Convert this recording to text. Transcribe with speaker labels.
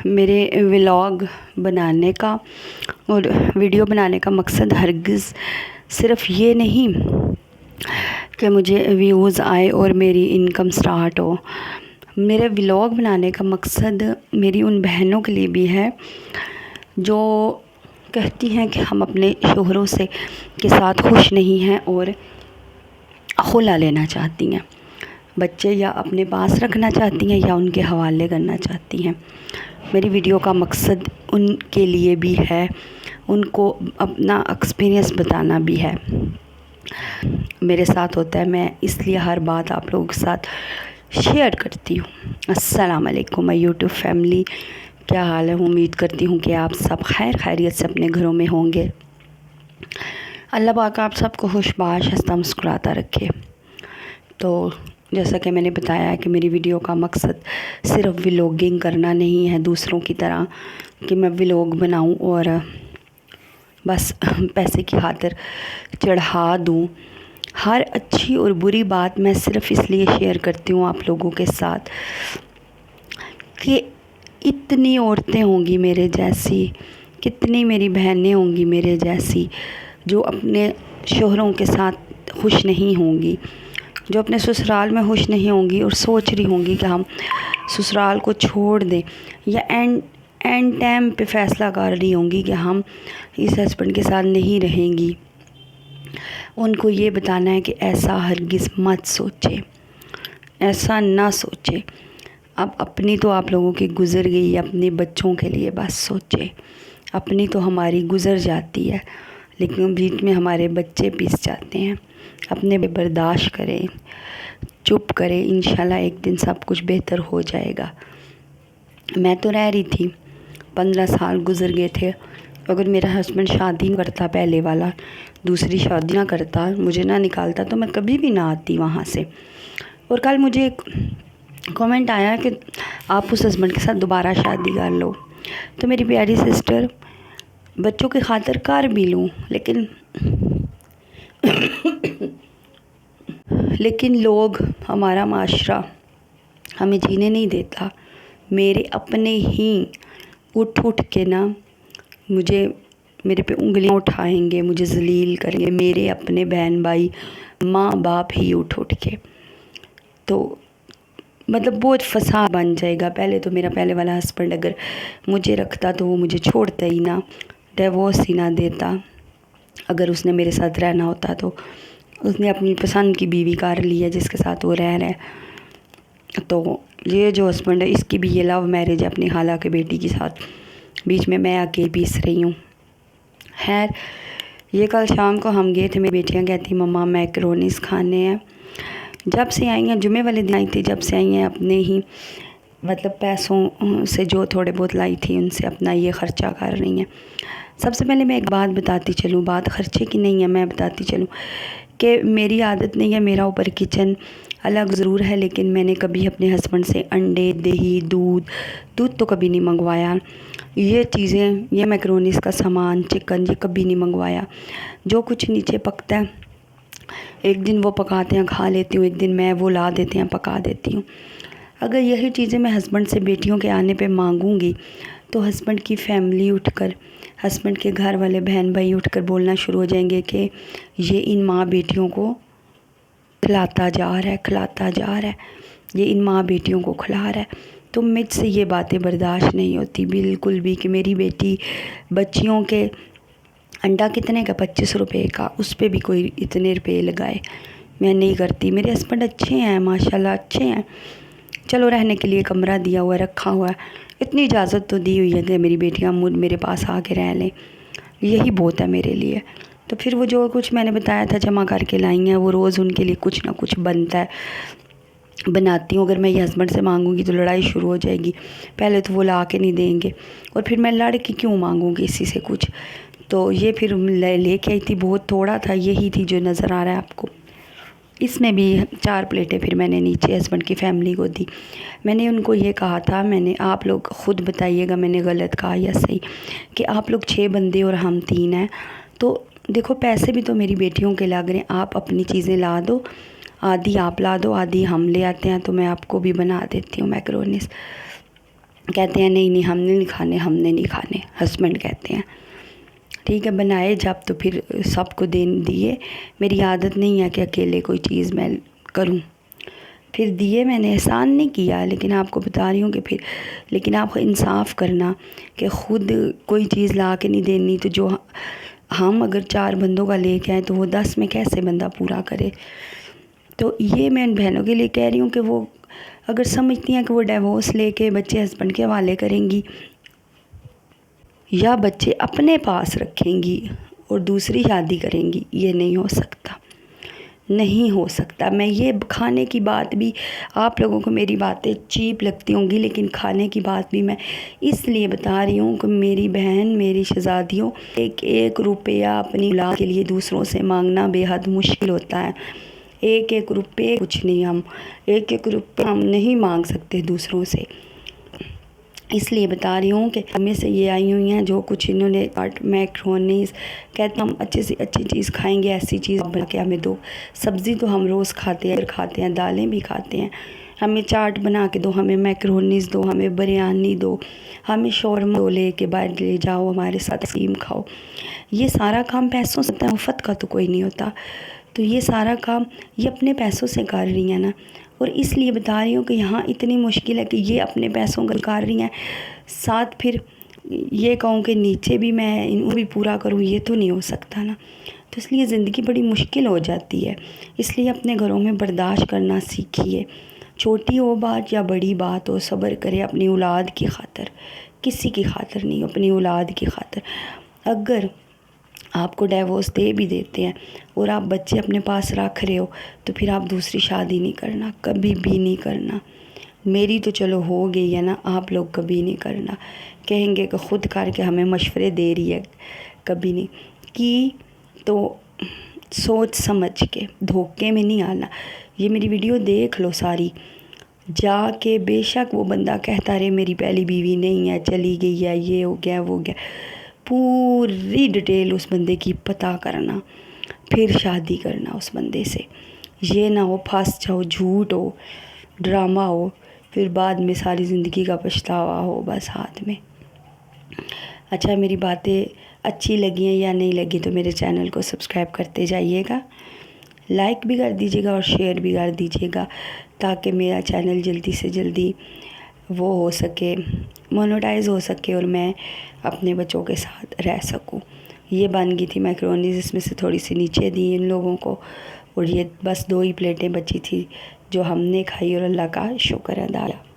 Speaker 1: میرے ولاگ بنانے کا اور ویڈیو بنانے کا مقصد ہرگز صرف یہ نہیں کہ مجھے ویوز آئے اور میری انکم سٹارٹ ہو. میرے ولاگ بنانے کا مقصد میری ان بہنوں کے لیے بھی ہے جو کہتی ہیں کہ ہم اپنے شوہروں کے ساتھ خوش نہیں ہیں اور خلا لینا چاہتی ہیں. بچے یا اپنے پاس رکھنا چاہتی ہیں یا ان کے حوالے کرنا چاہتی ہیں. میری ویڈیو کا مقصد ان کے لیے بھی ہے، ان کو اپنا ایکسپیرینس بتانا بھی ہے. میرے ساتھ ہوتا ہے، میں اس لیے ہر بات آپ لوگوں کے ساتھ شیئر کرتی ہوں. السلام علیکم میں یوٹیوب فیملی، کیا حال ہے؟ امید کرتی ہوں کہ آپ سب خیریت سے اپنے گھروں میں ہوں گے. اللہ پاک آپ سب کو خوش باش ہنستا مسکراتا رکھے. تو جیسا کہ میں نے بتایا کہ میری ویڈیو کا مقصد صرف ولاگنگ کرنا نہیں ہے دوسروں کی طرح کہ میں ولاگ بناؤں اور بس پیسے کی خاطر چڑھا دوں. ہر اچھی اور بری بات میں صرف اس لیے شیئر کرتی ہوں آپ لوگوں کے ساتھ کہ اتنی عورتیں ہوں گی میرے جیسی، کتنی میری بہنیں ہوں گی میرے جیسی جو اپنے شوہروں کے ساتھ خوش نہیں ہوں گی، جو اپنے سسرال میں خوش نہیں ہوں گی اور سوچ رہی ہوں گی کہ ہم سسرال کو چھوڑ دیں، یا اینڈ ٹائم پہ فیصلہ کر رہی ہوں گی کہ ہم اس ہسبینڈ کے ساتھ نہیں رہیں گی. ان کو یہ بتانا ہے کہ ایسا ہرگز مت سوچے، ایسا نہ سوچے. اب اپنی تو آپ لوگوں کی گزر گئی، اپنے بچوں کے لیے بس سوچے. اپنی تو ہماری گزر جاتی ہے لیکن بیچ میں ہمارے بچے پیس جاتے ہیں. اپنے برداشت کریں، چپ کریں، انشاءاللہ ایک دن سب کچھ بہتر ہو جائے گا. میں تو رہ رہی تھی، 15 سال گزر گئے تھے. اگر میرا ہسبینڈ شادی نہ کرتا، پہلے والا دوسری شادی نہ کرتا، مجھے نہ نکالتا، تو میں کبھی بھی نہ آتی وہاں سے. اور کل مجھے ایک کامنٹ آیا کہ آپ اس ہسبینڈ کے ساتھ دوبارہ شادی کر لو. تو میری پیاری سسٹر، بچوں کی خاطر کر بھی لوں لیکن لوگ، ہمارا معاشرہ ہمیں جینے نہیں دیتا. میرے اپنے ہی اٹھ کے نا میرے پہ انگلیاں اٹھائیں گے، مجھے ذلیل کریں گے، میرے اپنے بہن بھائی ماں باپ ہی اٹھ کے. تو مطلب بہت فساد بن جائے گا. پہلے تو میرا پہلے والا ہسبینڈ اگر مجھے رکھتا تو وہ مجھے چھوڑتا ہی نہ، ڈیورس ہی نہ دیتا. اگر اس نے میرے ساتھ رہنا ہوتا تو اس نے اپنی پسند کی بیوی کر لی ہے جس کے ساتھ وہ رہ رہے. تو یہ جو ہسبینڈ ہے اس کی بھی یہ لو میرج ہے اپنی خالہ کے بیٹی کے ساتھ، بیچ میں اکیلے پیس رہی ہوں. خیر، یہ کل شام کو ہم گئے تھے، میری بیٹیاں کہتی مما میکرونیز کھانے ہیں. جب سے آئی ہیں، جمعے والے دن آئی تھی، جب سے آئی ہیں اپنے ہی مطلب پیسوں سے جو تھوڑے بہت لائی تھی ان سے اپنا یہ خرچہ کر رہی ہیں. سب سے پہلے میں ایک بات بتاتی چلوں، بات خرچے کی نہیں ہے، میں بتاتی چلوں کہ میری عادت نہیں ہے. میرا اوپر کچن الگ ضرور ہے لیکن میں نے کبھی اپنے ہسبینڈ سے انڈے، دہی، دودھ تو کبھی نہیں منگوایا. یہ چیزیں، یہ میکرونیز کا سامان، چکن، یہ کبھی نہیں منگوایا. جو کچھ نیچے پکتا ہے ایک دن وہ پکاتے ہیں کھا لیتی ہوں، ایک دن میں وہ لا دیتے ہیں پکا دیتی ہوں. اگر یہی چیزیں میں ہسبینڈ سے بیٹیوں کے آنے پہ مانگوں گی تو ہسبینڈ کی فیملی اٹھ کر، ہسبینڈ کے گھر والے بہن بھائی اٹھ کر بولنا شروع ہو جائیں گے کہ یہ ان ماں بیٹیوں کو کھلاتا جا رہا ہے، یہ ان ماں بیٹیوں کو کھلا رہا ہے. تو مجھ سے یہ باتیں برداشت نہیں ہوتی بالکل بھی کہ میری بیٹی بچیوں کے انڈا کتنے کا، 25 روپے کا، اس پہ بھی کوئی اتنے روپے لگائے. میں نہیں کرتی. میرے ہسبینڈ اچھے ہیں ماشاءاللہ، اچھے ہیں. چلو رہنے کے لیے کمرہ دیا ہوا ہے، رکھا ہوا ہے، اتنی اجازت تو دی ہوئی ہے کہ میری بیٹیاں میرے پاس آ کے رہ لیں، یہی بہت ہے میرے لیے. تو پھر وہ جو کچھ میں نے بتایا تھا جمع کر کے لائی ہیں، وہ روز ان کے لیے کچھ نہ کچھ بنتا ہے، بناتی ہوں. اگر میں یہ ہسبینڈ سے مانگوں گی تو لڑائی شروع ہو جائے گی. پہلے تو وہ لا کے نہیں دیں گے اور پھر میں لڑ کے کیوں مانگوں گی اسی سے کچھ. تو یہ پھر لے کے آئی تھی، بہت تھوڑا تھا، یہی تھی جو نظر آ رہا ہے آپ کو. اس میں بھی 4 پلیٹیں پھر میں نے نیچے ہسبینڈ کی فیملی کو دی. میں نے ان کو یہ کہا تھا، آپ لوگ خود بتائیے گا میں نے غلط کہا یا صحیح، کہ آپ لوگ 6 بندے اور ہم 3 ہیں. تو دیکھو پیسے بھی تو میری بیٹیوں کے لگ رہے ہیں، آپ اپنی چیزیں لا دو، آدھی آپ لا دو، آدھی ہم لے آتے ہیں. تو میں آپ کو بھی بنا دیتی ہوں میکرونیز. کہتے ہیں نہیں نہیں ہمنے نہیں کھانے، ہمنے نہیں کھانے، ہسبینڈ کہتے ہیں ٹھیک ہے بنائے جب تو پھر سب کو دیے. میری عادت نہیں ہے کہ اکیلے کوئی چیز میں کروں، پھر دیے میں نے، احسان نہیں کیا، لیکن آپ کو بتا رہی ہوں کہ پھر لیکن آپ انصاف کرنا کہ خود کوئی چیز لا کے نہیں دینی، تو جو ہم اگر 4 بندوں کا لے کے آئیں تو وہ 10 میں کیسے بندہ پورا کرے. تو یہ میں ان بہنوں کے لیے کہہ رہی ہوں کہ وہ اگر سمجھتی ہیں کہ وہ ڈیورس لے کے بچے ہسبینڈ کے حوالے کریں گی یا بچے اپنے پاس رکھیں گی اور دوسری شادی کریں گی، یہ نہیں ہو سکتا، نہیں ہو سکتا. میں یہ کھانے کی بات بھی، آپ لوگوں کو میری باتیں چیپ لگتی ہوں گی، لیکن کھانے کی بات بھی میں اس لیے بتا رہی ہوں کہ میری بہن، میری شہزادیوں، ایک روپیہ اپنی اولاد کے لیے دوسروں سے مانگنا بے حد مشکل ہوتا ہے. ایک روپے کچھ نہیں، ہم ایک روپے ہم نہیں مانگ سکتے دوسروں سے. اس لیے بتا رہی ہوں کہ ہمیں سے یہ آئی ہوئی ہیں جو کچھ انہوں نے میکرونیز کہتے ہیں ہم اچھے سے اچھی چیز کھائیں گے، ایسی چیز بنا کے ہمیں دو. سبزی تو ہم روز کھاتے ہیں، دالیں بھی کھاتے ہیں، ہمیں چاٹ بنا کے دو، ہمیں میکرونیز دو، ہمیں بریانی دو، ہمیں شورما دو، لے کے باہر لے جاؤ، ہمارے ساتھ اسٹیم کھاؤ. یہ سارا کام پیسوں سے ہوتا ہے، مفت کا تو کوئی نہیں ہوتا. تو یہ سارا کام یہ اپنے پیسوں سے کر رہی ہیں نا. اور اس لیے بتا رہی ہوں کہ یہاں اتنی مشکل ہے کہ یہ اپنے پیسوں کا کر رہی ہیں، ساتھ پھر یہ کہوں کہ نیچے بھی میں ان کو بھی پورا کروں، یہ تو نہیں ہو سکتا نا. تو اس لیے زندگی بڑی مشکل ہو جاتی ہے. اس لیے اپنے گھروں میں برداشت کرنا سیکھیے، چھوٹی ہو بات یا بڑی بات ہو، صبر کرے اپنی اولاد کی خاطر، کسی کی خاطر نہیں، اپنی اولاد کی خاطر. اگر آپ کو ڈیورس دے بھی دیتے ہیں اور آپ بچے اپنے پاس رکھ رہے ہو تو پھر آپ دوسری شادی نہیں کرنا، کبھی بھی نہیں کرنا. میری تو چلو ہو گئی ہے نا، آپ لوگ کبھی نہیں کرنا. کہیں گے کہ خود کر کے ہمیں مشورے دے رہی ہے، کبھی نہیں کی. تو سوچ سمجھ کے، دھوکے میں نہیں آنا. یہ میری ویڈیو دیکھ لو ساری جا کے، بے شک وہ بندہ کہتا رہے میری پہلی بیوی نہیں ہے، چلی گئی ہے، یہ ہو گیا وہ گیا، پوری ڈیٹیل اس بندے کی پتہ کرنا، پھر شادی کرنا اس بندے سے. یہ نہ ہو پھنس جاؤ، جھوٹ ہو، ڈرامہ ہو، پھر بعد میں ساری زندگی کا پچھتاوا ہو بس ہاتھ میں. اچھا میری باتیں اچھی لگی ہیں یا نہیں لگی تو میرے چینل کو سبسکرائب کرتے جائیے گا، لائک بھی کر دیجیے گا اور شیئر بھی کر دیجیے گا، تاکہ میرا چینل جلدی سے جلدی وہ ہو سکے، مونیٹائز ہو سکے اور میں اپنے بچوں کے ساتھ رہ سکوں. یہ بن گئی تھی میکرونیز، اس میں سے تھوڑی سی نیچے دی ان لوگوں کو، اور یہ بس 2 ہی پلیٹیں بچی تھی جو ہم نے کھائی اور اللہ کا شکر ادا کیا.